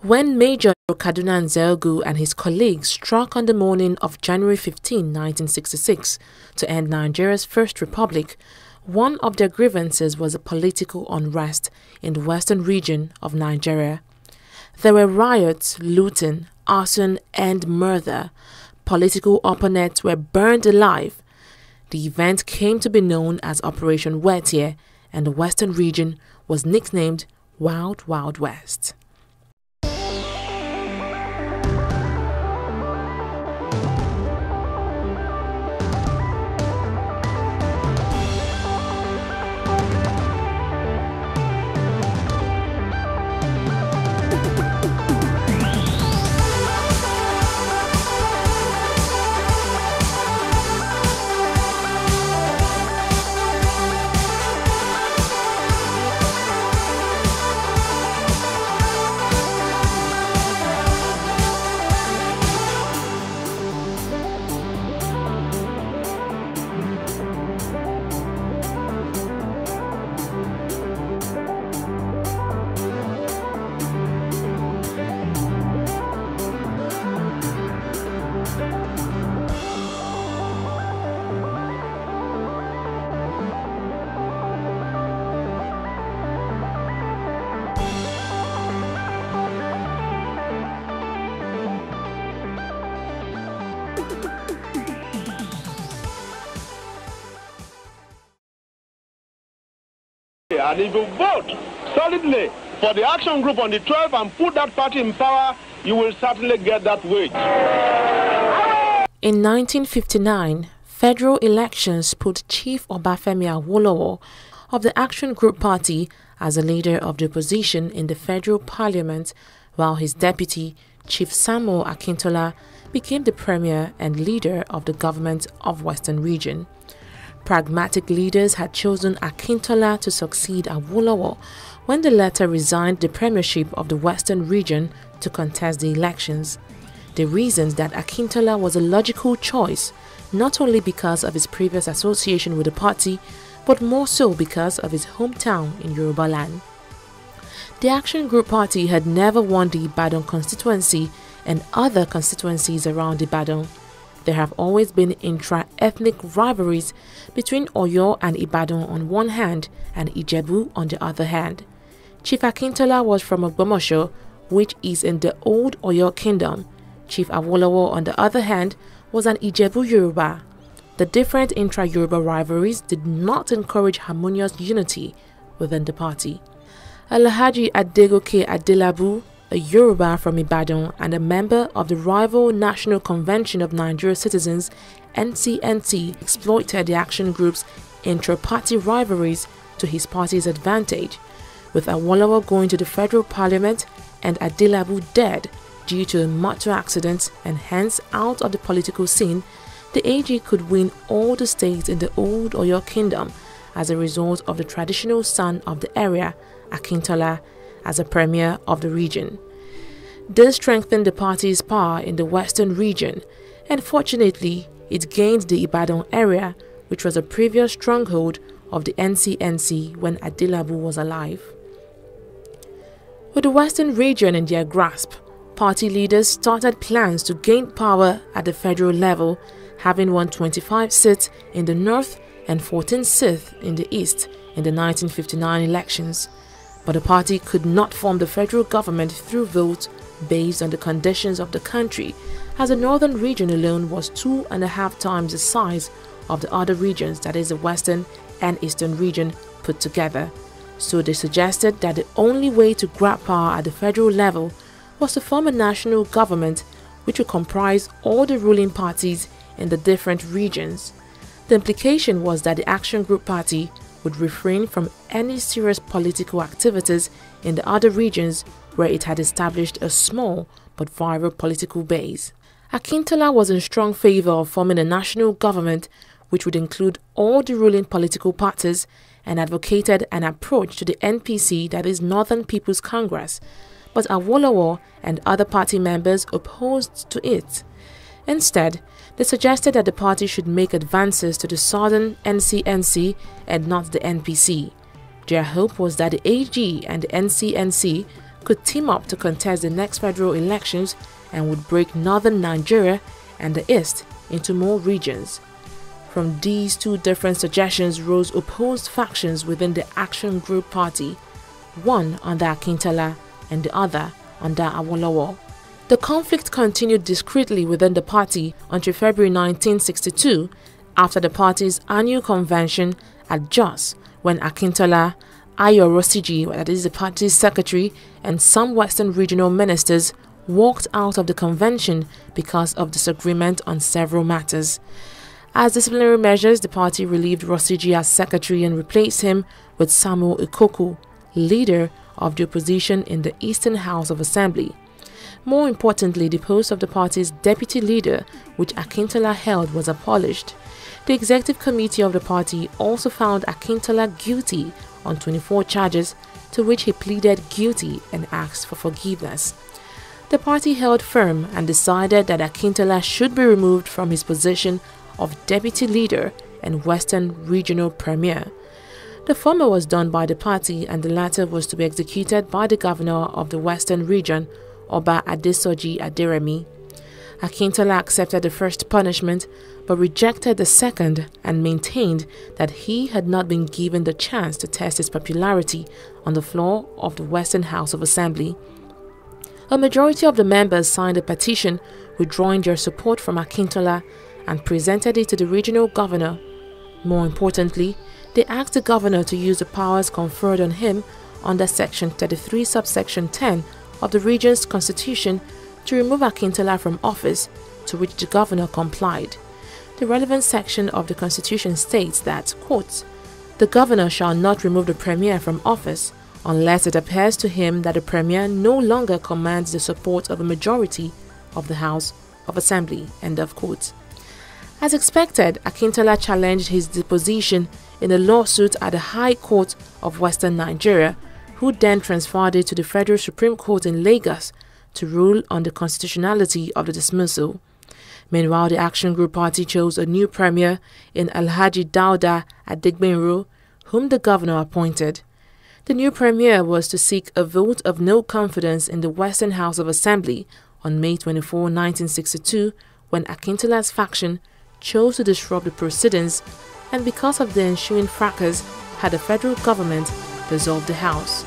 When Major Kaduna Nzeogwu and his colleagues struck on the morning of January 15, 1966, to end Nigeria's First Republic, one of their grievances was a political unrest in the western region of Nigeria. There were riots, looting, arson, and murder. Political opponents were burned alive. The event came to be known as Operation Wetie, and the western region was nicknamed Wild Wild West. And if you vote solidly for the action group on the 12th and put that party in power, you will certainly get that wage. In 1959, federal elections put Chief Obafemi Awolowo of the Action Group Party as a leader of the opposition in the federal parliament, while his deputy, Chief Samuel Akintola, became the premier and leader of the government of Western Region. Pragmatic leaders had chosen Akintola to succeed Awolowo when the latter resigned the premiership of the Western Region to contest the elections. They reasoned that Akintola was a logical choice, not only because of his previous association with the party, but more so because of his hometown in Yoruba land. The Action Group Party had never won the Ibadan constituency and other constituencies around Ibadan. There have always been intra-ethnic rivalries between Oyo and Ibadan on one hand and Ijebu on the other hand. Chief Akintola was from Ogbomoso, which is in the old Oyo kingdom. Chief Awolowo, on the other hand, was an Ijebu Yoruba. The different intra-Yoruba rivalries did not encourage harmonious unity within the party. Alhaji Adegoke Adelabu, a Yoruba from Ibadan and a member of the rival National Convention of Nigeria Citizens (NCNC), exploited the Action Group's intra-party rivalries to his party's advantage, with Awolowo going to the federal parliament and Adelabu dead due to a motor accident and hence out of the political scene. The AG could win all the states in the old Oyo kingdom as a result of the traditional son of the area, Akintola, as a premier of the region. This strengthened the party's power in the western region, and fortunately, it gained the Ibadan area, which was a previous stronghold of the NCNC when Adelabu was alive. With the western region in their grasp, party leaders started plans to gain power at the federal level, having won 25 seats in the north and 14 seats in the east in the 1959 elections. But the party could not form the federal government through votes based on the conditions of the country, as the northern region alone was 2.5 times the size of the other regions, that is the western and eastern region, put together. So they suggested that the only way to grab power at the federal level was to form a national government which would comprise all the ruling parties in the different regions. The implication was that the Action Group Party would refrain from any serious political activities in the other regions where it had established a small but viable political base. Akintola was in strong favor of forming a national government which would include all the ruling political parties and advocated an approach to the NPC, that is Northern People's Congress, but Awolowo and other party members opposed to it. Instead, they suggested that the party should make advances to the southern NCNC and not the NPC. Their hope was that the AG and the NCNC could team up to contest the next federal elections and would break northern Nigeria and the east into more regions. From these two different suggestions rose opposed factions within the Action Group Party, one under Akintola and the other under Awolowo. The conflict continued discreetly within the party until February 1962, after the party's annual convention at Jos, when Akintola, Ayo Rosiji, that is the party's secretary, and some Western regional ministers walked out of the convention because of disagreement on several matters. As disciplinary measures, the party relieved Rosiji as secretary and replaced him with Samuel Ikoku, leader of the opposition in the Eastern House of Assembly. More importantly, the post of the party's deputy leader, which Akintola held, was abolished. The executive committee of the party also found Akintola guilty on 24 charges, to which he pleaded guilty and asked for forgiveness. The party held firm and decided that Akintola should be removed from his position of deputy leader and Western Regional Premier. The former was done by the party and the latter was to be executed by the governor of the Western Region, Oba Adesoji Aderemi. Akintola accepted the first punishment but rejected the second and maintained that he had not been given the chance to test his popularity on the floor of the Western House of Assembly. A majority of the members signed a petition withdrawing their support from Akintola and presented it to the regional governor. More importantly, they asked the governor to use the powers conferred on him under Section 33 subsection 10 of the region's constitution to remove Akintola from office, to which the governor complied. The relevant section of the constitution states that, quote, "The governor shall not remove the premier from office unless it appears to him that the premier no longer commands the support of a majority of the House of Assembly," end of quote. As expected, Akintola challenged his deposition in a lawsuit at the High Court of Western Nigeria, who then transferred it to the Federal Supreme Court in Lagos to rule on the constitutionality of the dismissal. Meanwhile, the Action Group Party chose a new premier in Alhaji Dauda Adigbenro, whom the governor appointed. The new premier was to seek a vote of no confidence in the Western House of Assembly on May 24, 1962, when Akintola's faction chose to disrupt the proceedings, and because of the ensuing fracas, had the federal government dissolve the House.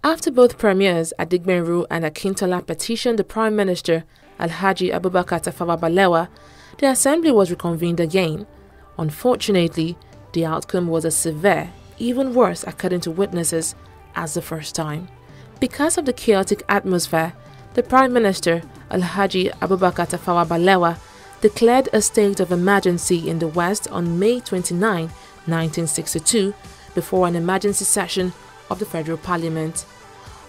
After both premiers, Adigbenro and Akintola, petitioned the Prime Minister, Alhaji Abubakar Tafawa Balewa, the assembly was reconvened again. Unfortunately, the outcome was as severe, even worse according to witnesses, as the first time. Because of the chaotic atmosphere, the Prime Minister, Alhaji Abubakar Tafawa Balewa, declared a state of emergency in the West on May 29, 1962, before an emergency session of the Federal Parliament.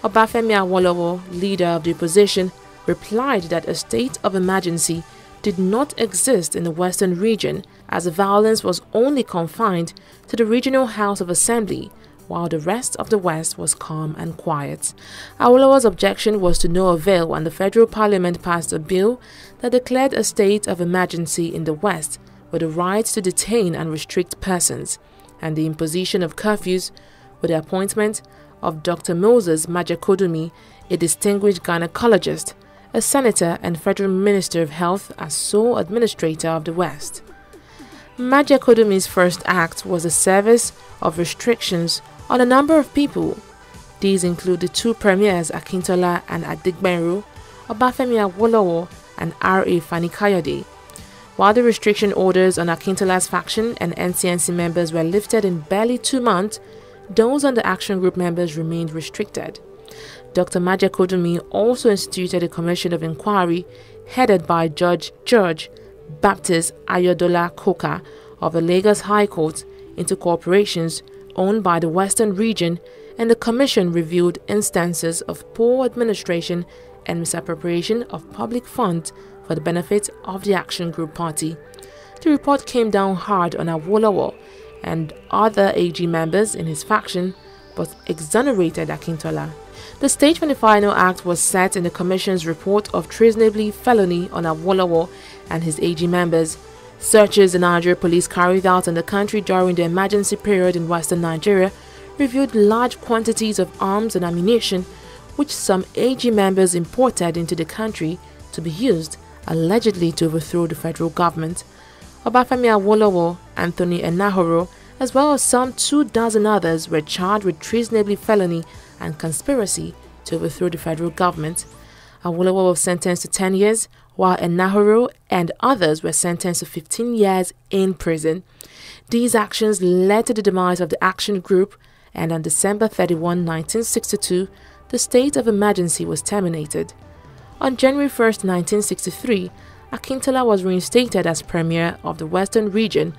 Obafemi Awolowo, leader of the opposition, replied that a state of emergency did not exist in the Western region, as the violence was only confined to the regional House of Assembly, while the rest of the West was calm and quiet. Awolowo's objection was to no avail, and the Federal Parliament passed a bill that declared a state of emergency in the West with the right to detain and restrict persons, and the imposition of curfews, with the appointment of Dr. Moses Majakodumi, a distinguished gynecologist, a senator and federal minister of health, as sole administrator of the West. Majakodumi's first act was a service of restrictions on a number of people. These include the two premiers Akintola and Adigbenro, Obafemi Awolowo and R.A. Fani-Kayode. While the restriction orders on Akintola's faction and NCNC members were lifted in barely 2 months, those on the Action Group members remained restricted. Dr. Majakodumi also instituted a commission of inquiry headed by Judge George Baptist Ayodola Koka of the Lagos High Court into corporations owned by the Western region, and the commission reviewed instances of poor administration and misappropriation of public funds for the benefit of the Action Group Party. The report came down hard on Awolowo and other AG members in his faction, but exonerated Akintola. The stage for the final act was set in the Commission's report of treasonable felony on Awolowo and his AG members. Searches the Nigeria police carried out in the country during the emergency period in western Nigeria revealed large quantities of arms and ammunition, which some AG members imported into the country to be used, allegedly, to overthrow the federal government. Obafemi Awolowo, Anthony Enahoro, as well as some 24 others were charged with treasonable felony and conspiracy to overthrow the federal government. Awolowo was sentenced to 10 years, while Enahoro and others were sentenced to 15 years in prison. These actions led to the demise of the Action Group, and on December 31, 1962, the state of emergency was terminated. On January 1, 1963, Akintola was reinstated as Premier of the Western Region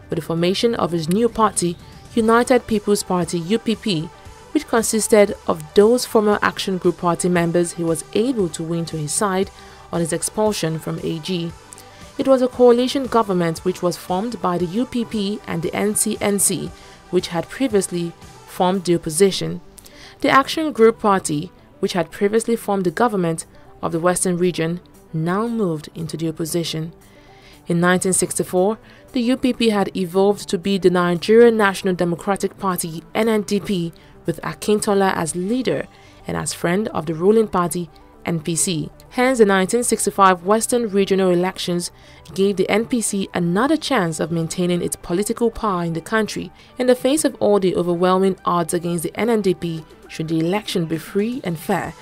with the formation of his new party, United People's Party (UPP), which consisted of those former Action Group party members he was able to win to his side on his expulsion from AG. It was a coalition government which was formed by the UPP and the NCNC, which had previously formed the opposition. The Action Group Party, which had previously formed the government of the Western Region, now moved into the opposition. In 1964, the UPP had evolved to be the Nigerian National Democratic Party (NNDP), with Akintola as leader and as friend of the ruling party NPC. Hence, the 1965 Western Regional elections gave the NPC another chance of maintaining its political power in the country in the face of all the overwhelming odds against the NNDP. Should the election be free and fair,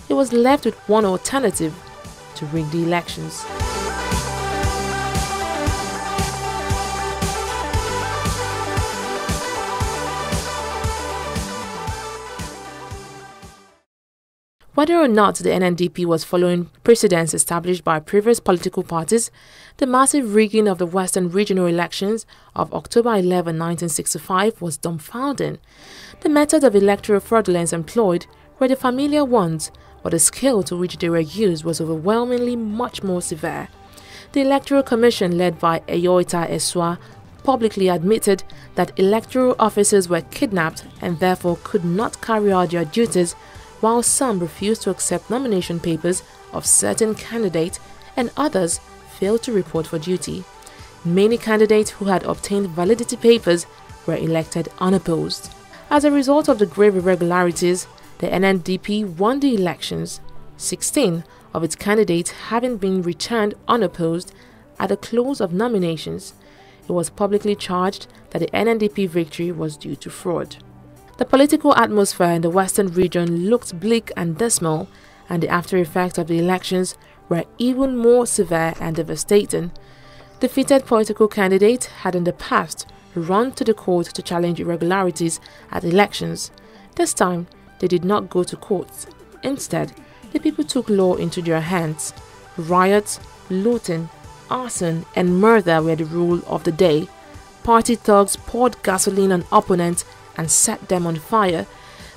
it was left with one alternative: to rig the elections. Whether or not the NNDP was following precedents established by previous political parties, the massive rigging of the Western Regional elections of October 11, 1965 was dumbfounding. The methods of electoral fraudulence employed were the familiar ones, but the scale to which they were used was overwhelmingly much more severe. The Electoral Commission, led by Eyoita Eswa, publicly admitted that electoral officers were kidnapped and therefore could not carry out their duties, while some refused to accept nomination papers of certain candidates and others failed to report for duty. Many candidates who had obtained validity papers were elected unopposed. As a result of the grave irregularities, the NNDP won the elections, 16 of its candidates having been returned unopposed at the close of nominations. It was publicly charged that the NNDP victory was due to fraud. The political atmosphere in the Western Region looked bleak and dismal, and the after effects of the elections were even more severe and devastating. Defeated political candidates had in the past run to the court to challenge irregularities at elections. This time, they did not go to court. Instead, the people took law into their hands. Riots, looting, arson, and murder were the rule of the day. Party thugs poured gasoline on opponents and set them on fire,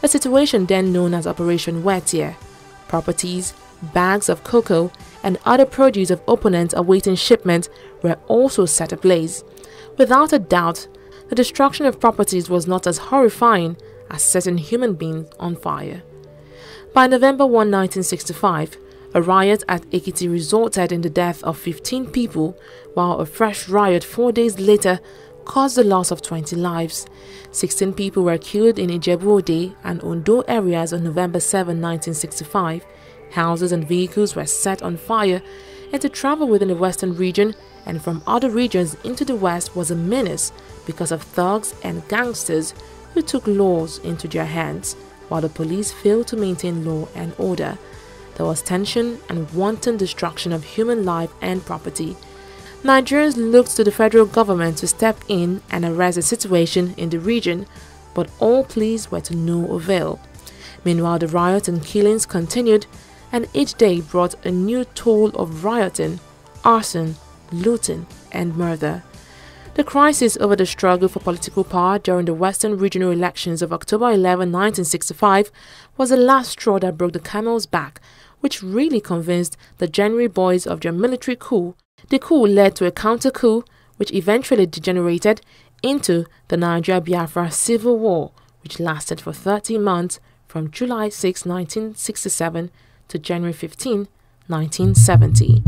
a situation then known as Operation Wetie. Properties, bags of cocoa, and other produce of opponents awaiting shipment were also set ablaze. Without a doubt, the destruction of properties was not as horrifying as setting human beings on fire. By November 1, 1965, a riot at Ekiti resulted in the death of 15 people, while a fresh riot 4 days later caused the loss of 20 lives. 16 people were killed in Ijebu-Ode and Ondo areas on November 7, 1965. Houses and vehicles were set on fire, and to travel within the Western Region and from other regions into the West was a menace because of thugs and gangsters who took laws into their hands, while the police failed to maintain law and order. There was tension and wanton destruction of human life and property. Nigerians looked to the federal government to step in and arrest the situation in the region, but all pleas were to no avail. Meanwhile, the riots and killings continued, and each day brought a new toll of rioting, arson, looting, and murder. The crisis over the struggle for political power during the Western Regional elections of October 11, 1965 was the last straw that broke the camel's back, which really convinced the January boys of their military coup. The coup led to a counter-coup, which eventually degenerated into the Nigeria-Biafra Civil War, which lasted for 30 months from July 6, 1967 to January 15, 1970.